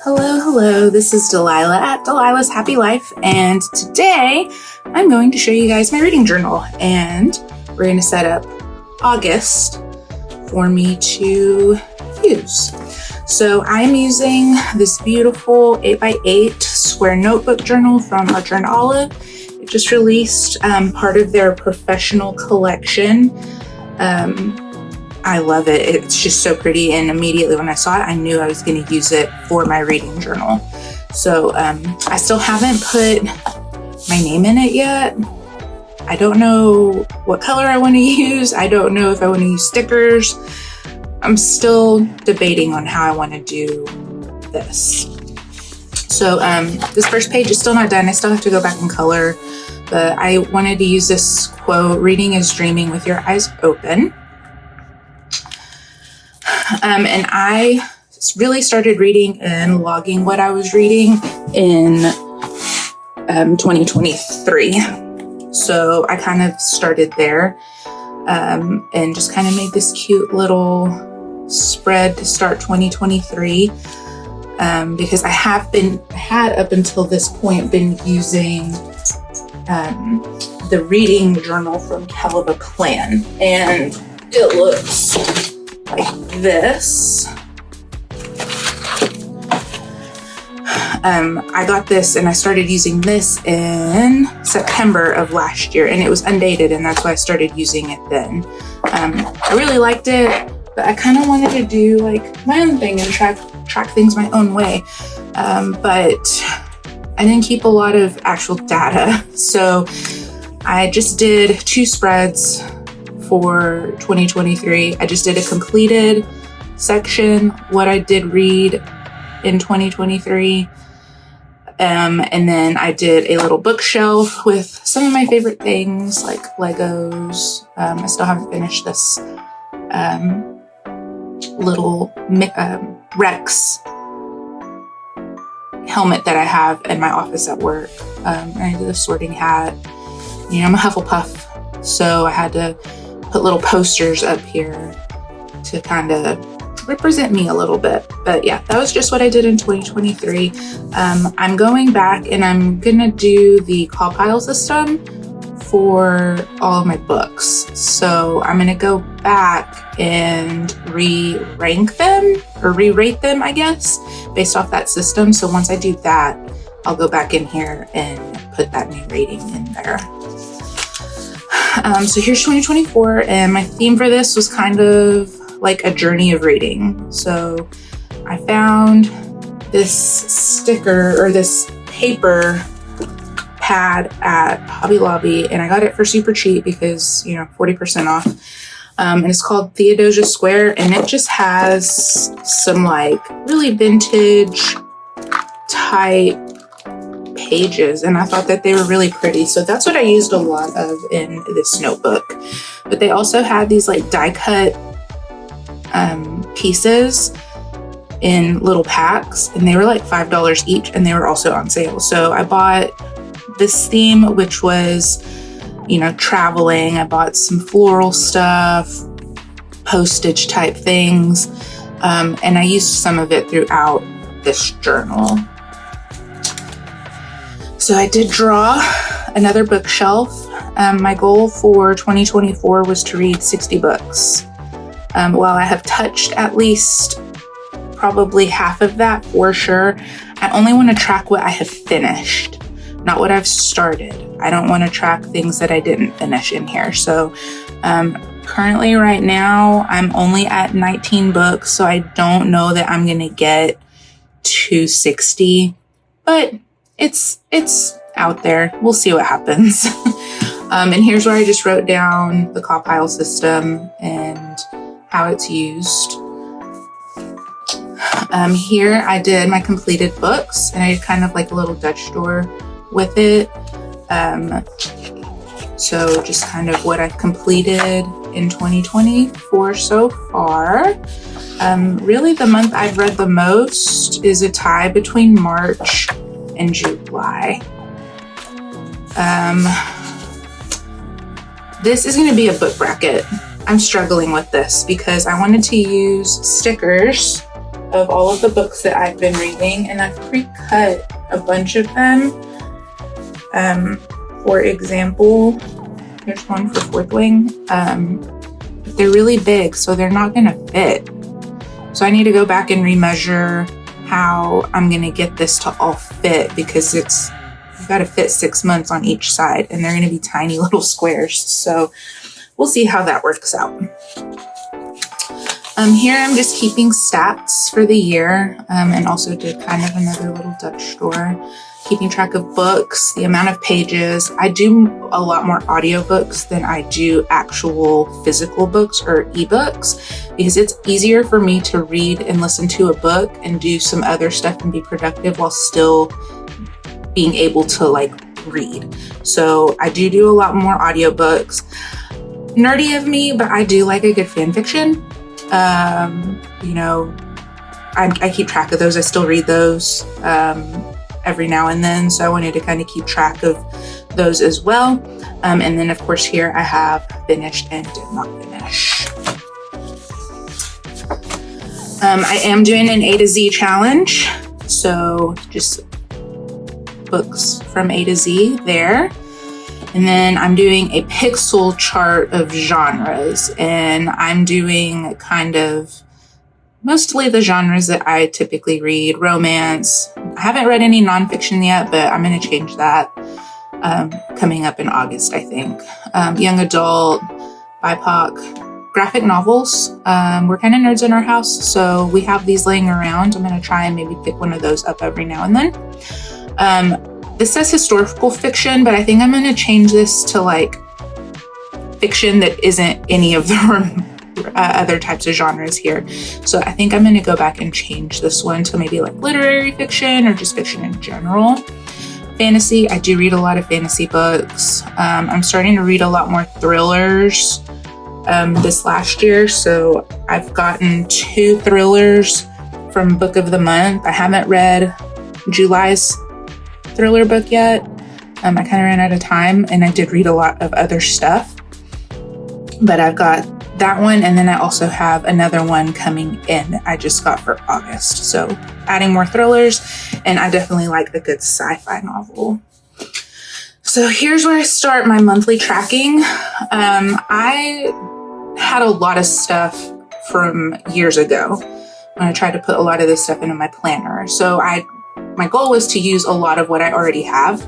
Hello, this is Delilah at Delilah's Happy Life, and today I'm going to show you guys my reading journal, and we're going to set up August for me to use. So I'm using this beautiful 8x8 square notebook journal from Archer and Olive. It just released part of their professional collection. I love it. It's just so pretty, and immediately when I saw it, I knew I was going to use it for my reading journal. So I still haven't put my name in it yet. I don't know what color I want to use. I don't know if I want to use stickers. I'm still debating on how I want to do this. So this first page is still not done. I still have to go back and color, but I wanted to use this quote, "Reading is dreaming with your eyes open." And I really started reading and logging what I was reading in 2023. So I kind of started there and just kind of made this cute little spread to start 2023 because I had up until this point been using the reading journal from Caliber Plan, and it looks like this. I got this and I started using this in September of last year, and it was undated, and that's why I started using it then. I really liked it, but I kind of wanted to do like my own thing and track things my own way. But I didn't keep a lot of actual data, so I just did 2 spreads for 2023. I just did a completed section, what I did read in 2023. And then I did a little bookshelf with some of my favorite things like Legos. I still haven't finished this little Rex helmet that I have in my office at work. And I did a sorting hat. You know, I'm a Hufflepuff, so I had to put little posters up here to kind of represent me a little bit. But yeah, that was just what I did in 2023. I'm going back and I'm gonna do the call pile system for all of my books. So I'm gonna go back and re-rank them or re-rate them, I guess, based off that system. So once I do that, I'll go back in here and put that new rating in there. So here's 2024, and my theme for this was kind of like a journey of reading. So I found this sticker or this paper pad at Hobby Lobby, and I got it for super cheap because, you know, 40% off. And it's called Theodosia Square, and it just has some like really vintage type pages, and I thought that they were really pretty, so that's what I used a lot of in this notebook. But they also had these like die cut pieces in little packs, and they were like $5 each, and they were also on sale. So I bought this theme, which was, you know, traveling. I bought some floral stuff, postage type things, and I used some of it throughout this journal. So I did draw another bookshelf. My goal for 2024 was to read 60 books. While I have touched at least probably half of that for sure, I only want to track what I have finished, not what I've started. I don't want to track things that I didn't finish in here. So currently right now, I'm only at 19 books, so I don't know that I'm going to get to 60, but it's out there. We'll see what happens. And here's where I just wrote down the call pile system and how it's used. Here I did my completed books, and I did kind of like a little Dutch door with it. So just kind of what I've completed in 2024 so far. Really the month I've read the most is a tie between March and July. This is going to be a book bracket. I'm struggling with this because I wanted to use stickers of all of the books that I've been reading, and I've pre-cut a bunch of them. For example, here's one for Fourth Wing. They're really big, so they're not gonna fit. So I need to go back and remeasure how I'm gonna get this to all fit, because you've got to fit 6 months on each side, and they're gonna be tiny little squares. So we'll see how that works out. Here I'm just keeping stats for the year, and also did kind of another little Dutch store, keeping track of books, the amount of pages. I do a lot more audiobooks than I do actual physical books or ebooks, because it's easier for me to read and listen to a book and do some other stuff and be productive while still being able to like read. So I do a lot more audiobooks. Nerdy of me, but I do like a good fan fiction. You know, I keep track of those. I still read those every now and then. So I wanted to kind of keep track of those as well. And then of course here I have finished and did not finish. I am doing an A to Z challenge. So just books from A to Z there. And then I'm doing a pixel chart of genres, and I'm doing kind of mostly the genres that I typically read. Romance. I haven't read any nonfiction yet, but I'm going to change that coming up in August, I think. Young adult, BIPOC, graphic novels. We're kind of nerds in our house, so we have these laying around. I'm going to try and maybe pick one of those up every now and then. This says historical fiction, but I think I'm going to change this to like fiction that isn't any of the other types of genres here. So I think I'm going to go back and change this one to maybe like literary fiction or just fiction in general. Fantasy, I do read a lot of fantasy books. I'm starting to read a lot more thrillers this last year. So I've gotten 2 thrillers from Book of the Month. I haven't read July's thriller book yet. I kind of ran out of time, and I did read a lot of other stuff, but I've got that one, and then I also have another one coming in that I just got for August. So adding more thrillers, and I definitely like a good sci-fi novel. So here's where I start my monthly tracking. I had a lot of stuff from years ago when I tried to put a lot of this stuff into my planner. So my goal was to use a lot of what I already have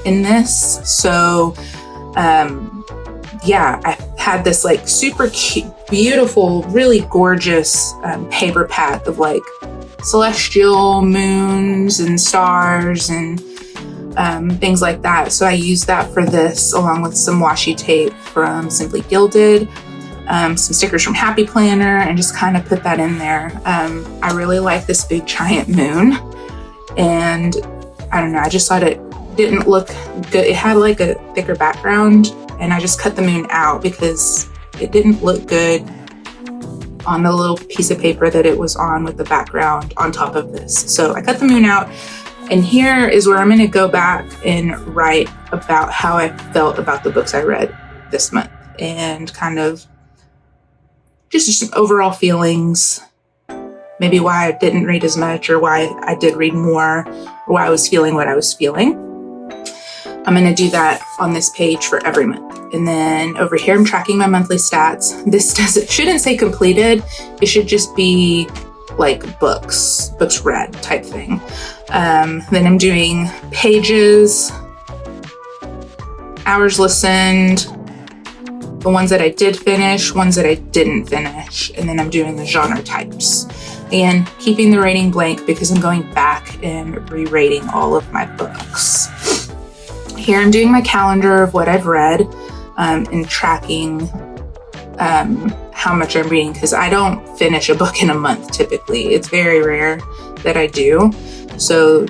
in this. So, yeah, I had this like super cute, beautiful, really gorgeous paper pack of like celestial moons and stars and things like that. So I used that for this, along with some washi tape from Simply Gilded, some stickers from Happy Planner, and just kind of put that in there. I really like this big giant moon. And I don't know, I just thought it didn't look good. It had like a thicker background, and I just cut the moon out because it didn't look good on the little piece of paper that it was on with the background on top of this. So I cut the moon out, and here is where I'm going to go back and write about how I felt about the books I read this month, and kind of just overall feelings. Maybe why I didn't read as much, or why I did read more, or why I was feeling what I was feeling. I'm going to do that on this page for every month. And then over here, I'm tracking my monthly stats. This shouldn't say completed. It should just be like books read type thing. Then I'm doing pages, hours listened, the ones that I did finish, ones that I didn't finish, and then I'm doing the genre types. And keeping the rating blank because I'm going back and re-rating all of my books. Here I'm doing my calendar of what I've read, and tracking how much I'm reading, because I don't finish a book in a month typically. It's very rare that I do. So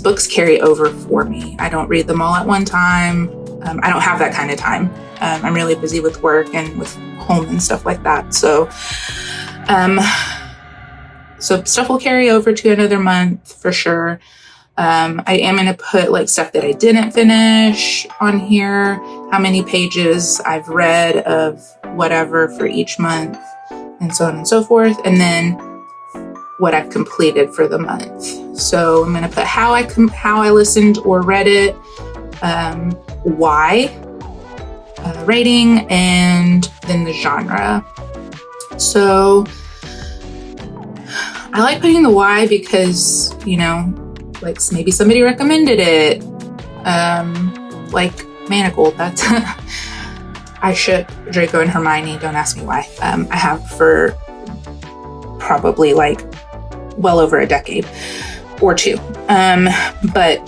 books carry over for me. I don't read them all at one time. I don't have that kind of time. I'm really busy with work and with home and stuff like that. So stuff will carry over to another month for sure. I am going to put like stuff that I didn't finish on here, how many pages I've read of whatever for each month, and so on and so forth. And then what I've completed for the month. So I'm going to put how I listened or read it, why, rating, and then the genre. So I like putting the why because, like maybe somebody recommended it. Like Manacle, that's I ship Draco and Hermione. Don't ask me why. I have for probably like well over a decade or two. But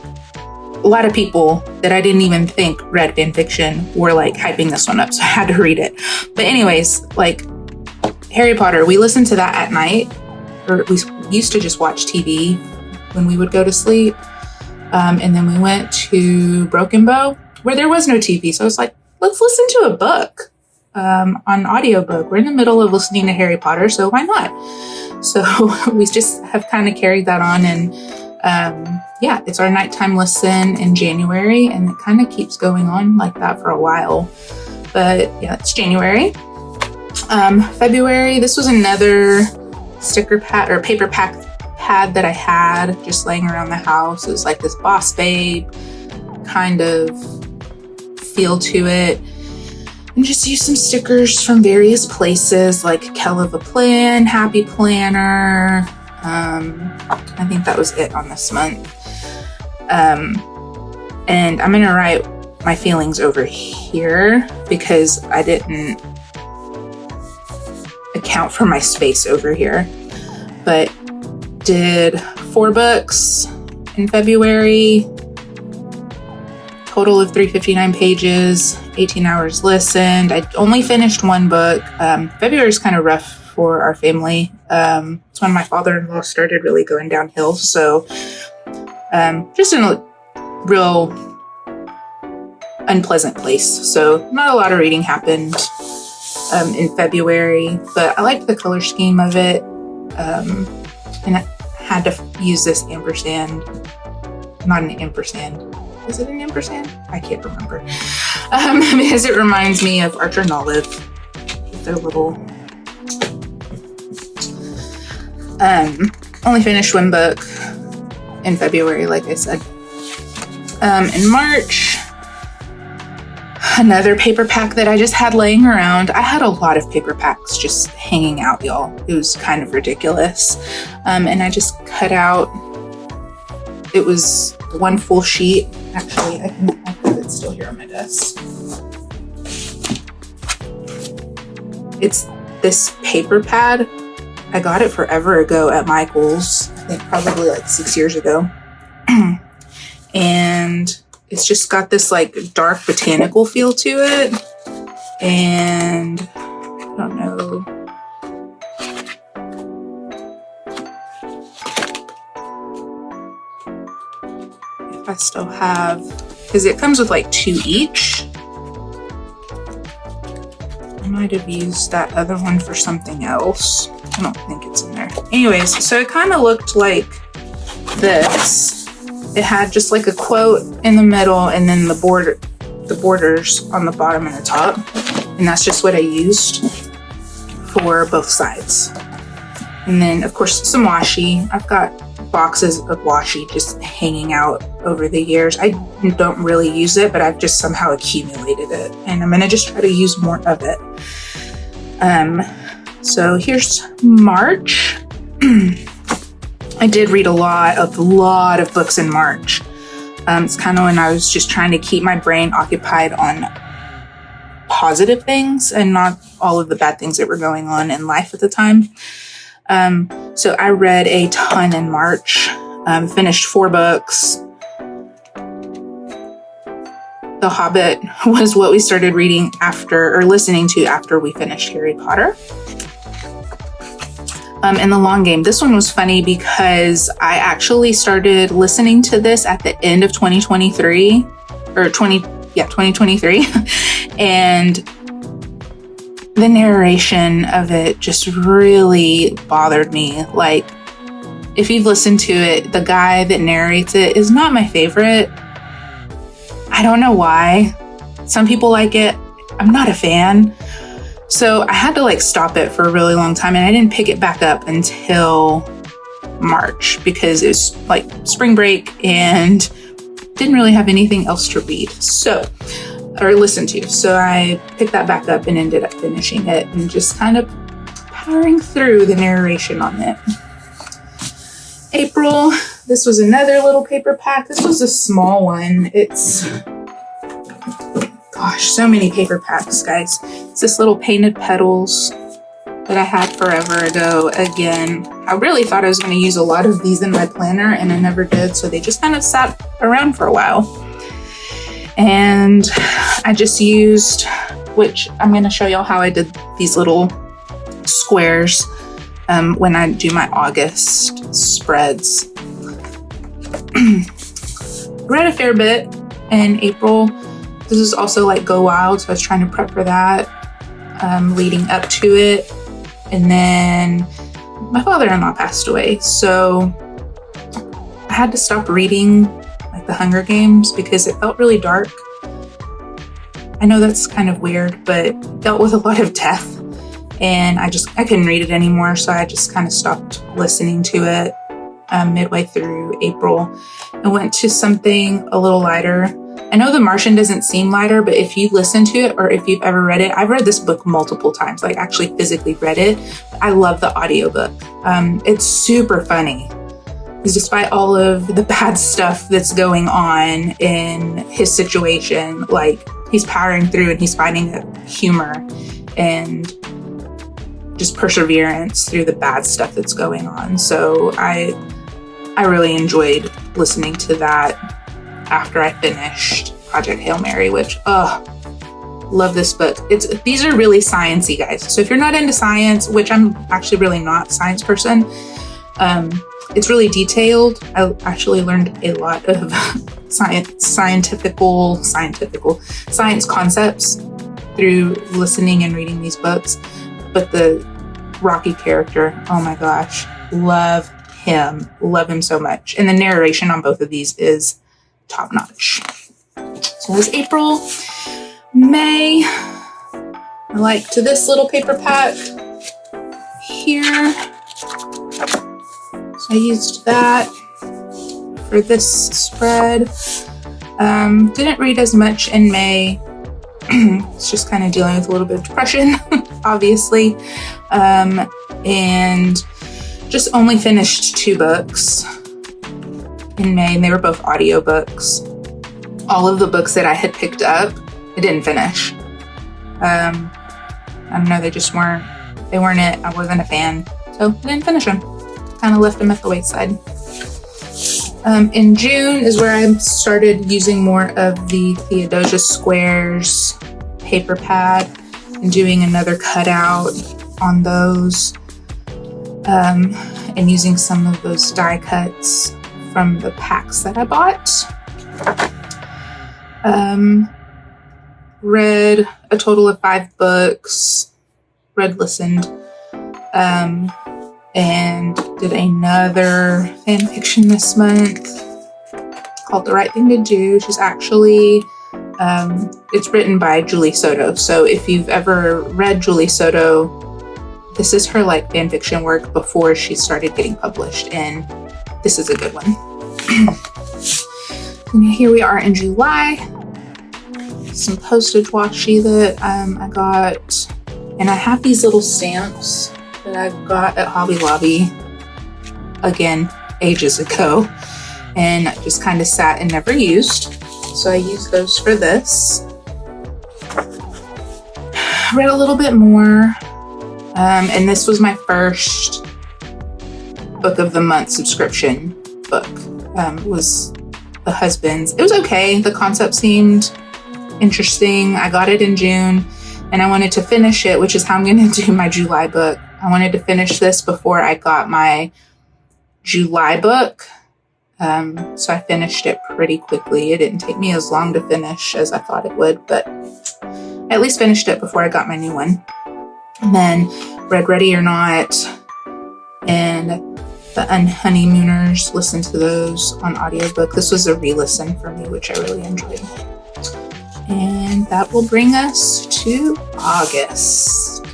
a lot of people that I didn't even think read fan fiction were like hyping this one up, so I had to read it. But anyways, like Harry Potter, we listened to that at night, or we used to just watch TV when we would go to sleep. And then we went to Broken Bow where there was no TV. So I was like, let's listen to a book on audiobook. We're in the middle of listening to Harry Potter, so why not? So we just have kind of carried that on. And yeah, it's our nighttime listen in January, and it kind of keeps going on like that for a while. But yeah, it's January. February, this was another sticker pad or paper pad that I had just laying around the house. It was like this Boss Babe kind of feel to it, and just use some stickers from various places like Kell of a Plan, Happy Planner. I think that was it on this month. And I'm gonna write my feelings over here because I didn't account for my space over here, but did 4 books in February, total of 359 pages, 18 hours listened. I only finished 1 book. February is kind of rough for our family. It's when my father-in-law started really going downhill. So just in a real unpleasant place. So not a lot of reading happened in February, but I liked the color scheme of it. And I had to use this ampersand, not an ampersand. Is it an ampersand? I can't remember. Because it reminds me of Archer and Olive. Their little... only finished 1 book in February, like I said. In March, another paper pack that I just had laying around. I had a lot of paper packs just hanging out, y'all. It was kind of ridiculous. And I just cut out, it was 1 full sheet. Actually, I have it still here on my desk. It's this paper pad. I got it forever ago at Michael's. I think probably like 6 years ago. And it's just got this like dark botanical feel to it. And I don't know. If I still have, because it comes with like 2 each. I might have used that other one for something else. I don't think it's in there. Anyways, so it kind of looked like this. It had just like a quote in the middle and then the borders on the bottom and the top. And that's just what I used for both sides. And then of course some washi. I've got boxes of washi just hanging out over the years. I don't really use it, but I've just somehow accumulated it. And I'm gonna just try to use more of it. So here's March. I did read a lot of books in March. It's kind of when I was just trying to keep my brain occupied on positive things and not all of the bad things that were going on in life at the time. So I read a ton in March, finished 4 books. The Hobbit was what we started reading after, or listening to after we finished Harry Potter. And The Long Game. This one was funny because I actually started listening to this at the end of 2023, 2023. And the narration of it just really bothered me. Like, if you've listened to it, the guy that narrates it is not my favorite. I don't know why. Some people like it. I'm not a fan. So I had to like stop it for a really long time, and I didn't pick it back up until March because it was like spring break and didn't really have anything else to read or listen to. So I picked that back up and ended up finishing it and just kind of powering through the narration on it. April, this was another little paper pack. This was a small one. It's, gosh, so many paper packs, guys. It's this little Painted Petals that I had forever ago. Again, I really thought I was going to use a lot of these in my planner and I never did. So they just kind of sat around for a while. And I just used, which I'm going to show y'all how I did these little squares when I do my August spreads. Read a fair bit in April. This is also like Go Wild, so I was trying to prep for that leading up to it. And then my father-in-law passed away, so I had to stop reading like the Hunger Games because it felt really dark. I know that's kind of weird, but it dealt with a lot of death, and I couldn't read it anymore, so I just kind of stopped listening to it midway through April and went to something a little lighter. I know The Martian doesn't seem lighter, but if you listen to it or if you've ever read it, I've read this book multiple times, like actually physically read it. I love the audiobook. It's super funny. Because despite all of the bad stuff that's going on in his situation, like he's powering through and he's finding humor and just perseverance through the bad stuff that's going on. So I really enjoyed listening to that after I finished Project Hail Mary, which, love this book. These are really sciencey, guys. So if you're not into science, which I'm actually really not a science person, it's really detailed. I actually learned a lot of science concepts through listening and reading these books. But the Rocky character, oh my gosh, love him so much. And the narration on both of these is top notch. So there's April. May, I liked this little paper pack here. So I used that for this spread. Didn't read as much in May. It's just kind of dealing with a little bit of depression, obviously. And just only finished 2 books in May, and they were both audiobooks. All of the books that I had picked up, I didn't finish. I don't know, they weren't it. I wasn't a fan, so I didn't finish them. Kind of left them at the wayside. In June is where I started using more of the Theodosia Squares paper pad and doing another cutout on those, and using some of those die cuts from the packs that I bought. Read a total of 5 books, listened, and did another fan fiction this month called The Right Thing to Do, which is actually, it's written by Julie Soto. So if you've ever read Julie Soto, this is her like fan fiction work before she started getting published, and this is a good one. And here we are in July. Some postage washi that I got, and I have these little stamps that I got at Hobby Lobby, again, ages ago, and just kind of sat and never used. So I used those for this. Read a little bit more, and this was my first book of the month subscription book. Was The Husbands. It was okay. The concept seemed interesting. I got it in June, and I wanted to finish it, which is how I'm going to do my July book. I wanted to finish this before I got my July book. So I finished it pretty quickly. It didn't take me as long to finish as I thought it would, but I at least finished it before I got my new one. And then read Ready or Not and The Unhoneymooners, listened to those on audiobook. This was a re-listen for me, which I really enjoyed. And that will bring us to August.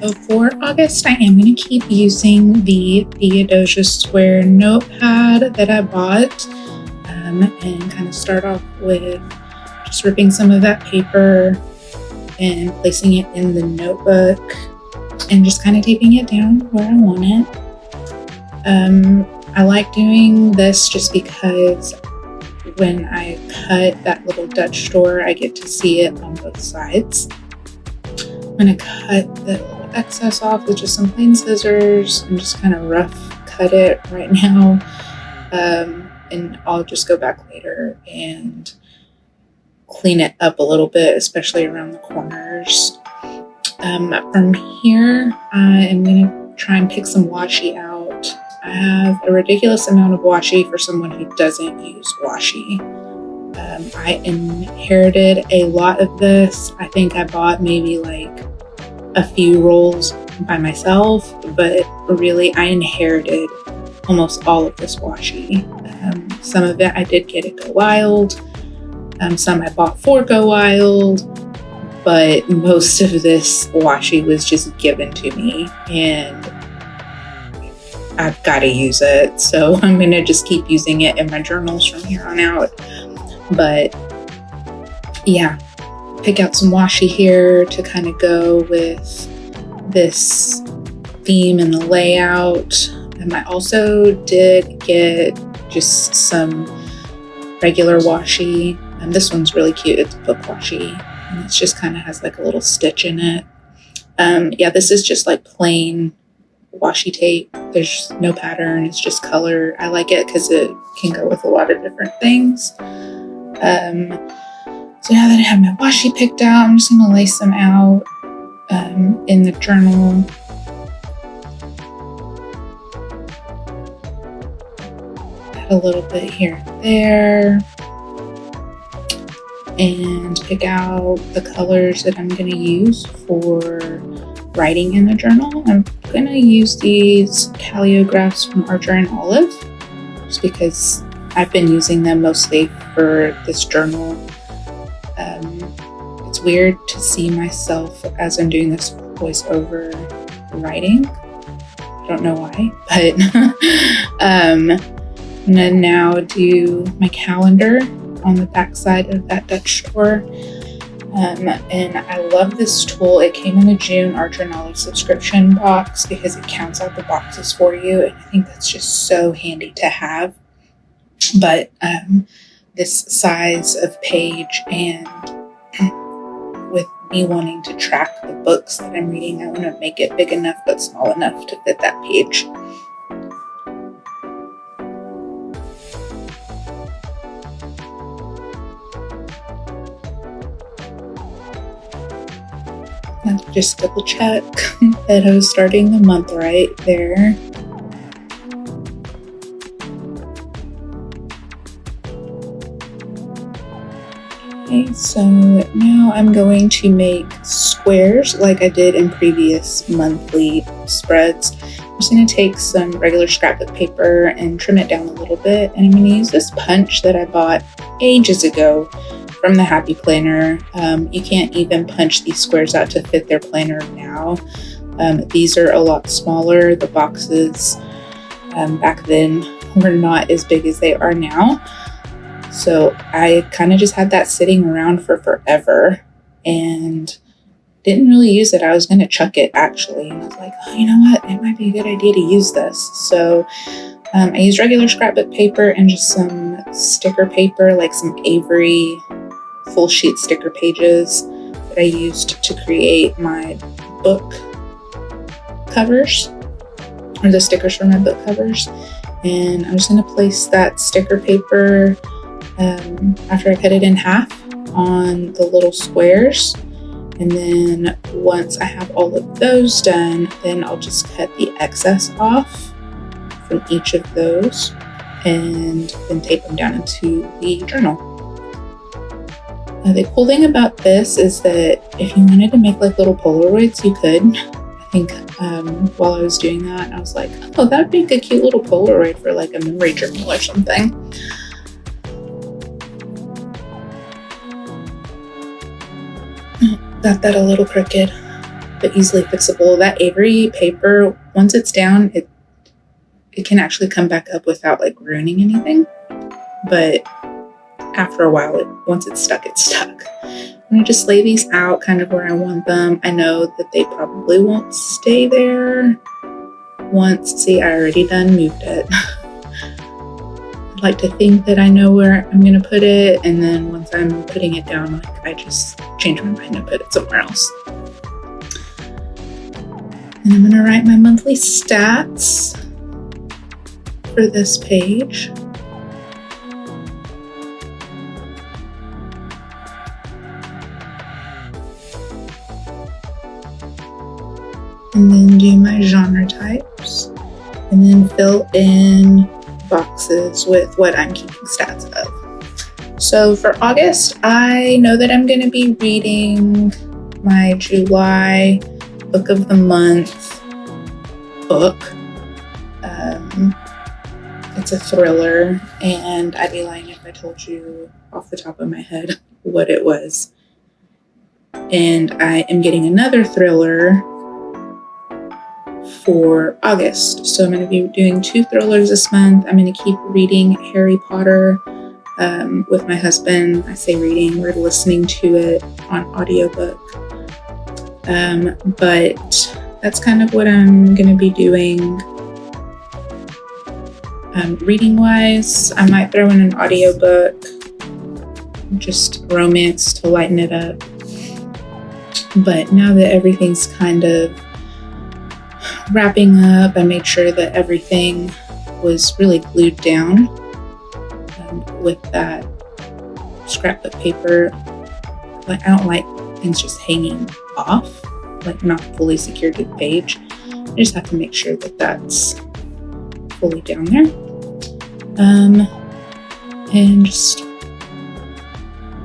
So for August, I am going to keep using the Theodosia Square notepad that I bought, and kind of start off with just ripping some of that paper and placing it in the notebook and just kind of taping it down where I want it. I like doing this just because when I cut that little Dutch door, I get to see it on both sides. I'm going to cut the little excess off with just some plain scissors and just kind of rough cut it right now. And I'll just go back later and clean it up a little bit, especially around the corners. From here, I am going to try and pick some washi out. I have a ridiculous amount of washi for someone who doesn't use washi. I inherited a lot of this. I think I bought maybe like a few rolls by myself, but really I inherited almost all of this washi. Some of it I did get at Go Wild. Some I bought for Go Wild, but most of this washi was just given to me and I've got to use it. So I'm going to just keep using it in my journals from here on out. But yeah, pick out some washi here to kind of go with this theme and the layout. I also did get just some regular washi, and this one's really cute. It's book washi, and it just kind of has like a little stitch in it. Yeah, this is just like plain washi tape. There's no pattern, it's just color. I like it because it can go with a lot of different things. So now that I have my washi picked out, I'm just going to lace them out in the journal. Add a little bit here and there. And pick out the colors that I'm going to use for writing in the journal. I'm going to use these calligraphs from Archer and Olive, just because I've been using them mostly for this journal. It's weird to see myself as I'm doing this voiceover writing. I don't know why, but I'm gonna now do my calendar on the back side of that Dutch door. And I love this tool. It came in the June Archer and Olive subscription box because it counts out the boxes for you, and I think that's just so handy to have. But this size of page, and with me wanting to track the books that I'm reading, I want to make it big enough but small enough to fit that page. Just double check that I was starting the month right there. Okay, so now I'm going to make squares like I did in previous monthly spreads. I'm just going to take some regular scrapbook paper and trim it down a little bit, and I'm going to use this punch that I bought ages ago from the Happy Planner. You can't even punch these squares out to fit their planner now. These are a lot smaller. The boxes back then were not as big as they are now. So I kind of just had that sitting around for forever and didn't really use it. I was going to chuck it actually. And I was like, oh, you know what? It might be a good idea to use this. So I used regular scrapbook paper and just some sticker paper, like some Avery full sheet sticker pages that I used to create my book covers, or the stickers for my book covers. And I'm just going to place that sticker paper after I cut it in half on the little squares. And then once I have all of those done, then I'll just cut the excess off from each of those and then tape them down into the journal. The cool thing about this is that if you wanted to make like little Polaroids, you could. I think while I was doing that, I was like, oh, that would make a cute little Polaroid for like a memory journal or something. Got that a little crooked. but easily fixable. That Avery paper, once it's down, it can actually come back up without like ruining anything. But after a while, once it's stuck, it's stuck. I'm gonna just lay these out kind of where I want them. I know that they probably won't stay there once, see, I already done moved it. I'd like to think that I know where I'm gonna put it, and then once I'm putting it down, like I just change my mind and put it somewhere else. And I'm gonna write my monthly stats for this page. And then do my genre types, and then fill in boxes with what I'm keeping stats of. So for August, I know that I'm going to be reading my July book of the month book. It's a thriller, and I'd be lying if I told you off the top of my head what it was. And I am getting another thriller for August. So I'm going to be doing 2 thrillers this month. I'm going to keep reading Harry Potter with my husband. I say reading, we're listening to it on audiobook. But that's kind of what I'm going to be doing. Reading wise, I might throw in an audiobook, just romance to lighten it up. But now that everything's kind of wrapping up, I made sure that everything was really glued down with that scrapbook paper. Like, I don't like things just hanging off, like not fully secured to the page. I just have to make sure that that's fully down there. And just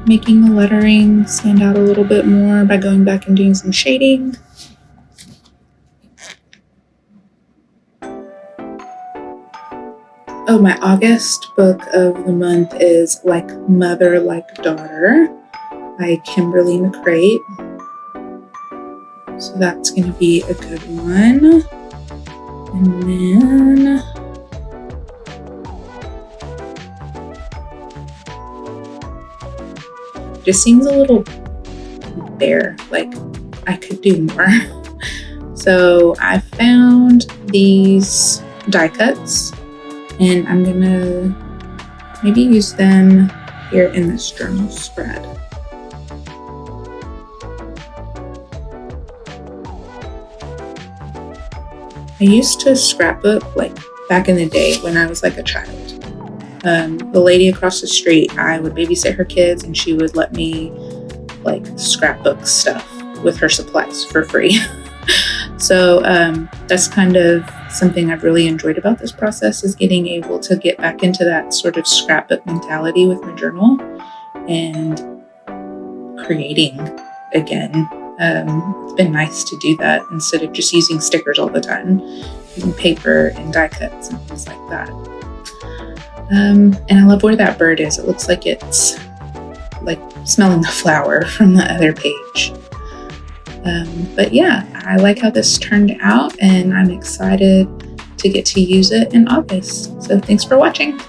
making the lettering stand out a little bit more by going back and doing some shading. Oh, my August book of the month is Like Mother, Like Daughter by Kimberly McCreight. So that's going to be a good one. And then just seems a little bare, like I could do more. So I found these die cuts, and I'm gonna maybe use them here in this journal spread. I used to scrapbook like back in the day when I was like a child. The lady across the street, I would babysit her kids, and she would let me like scrapbook stuff with her supplies for free. So that's kind of something I've really enjoyed about this process, is getting able to get back into that sort of scrapbook mentality with my journal and creating again. It's been nice to do that instead of just using stickers all the time, using paper and die cuts and things like that. And I love where that bird is. It looks like it's like smelling the flower from the other page. But yeah, I like how this turned out, and I'm excited to get to use it in August. So thanks for watching.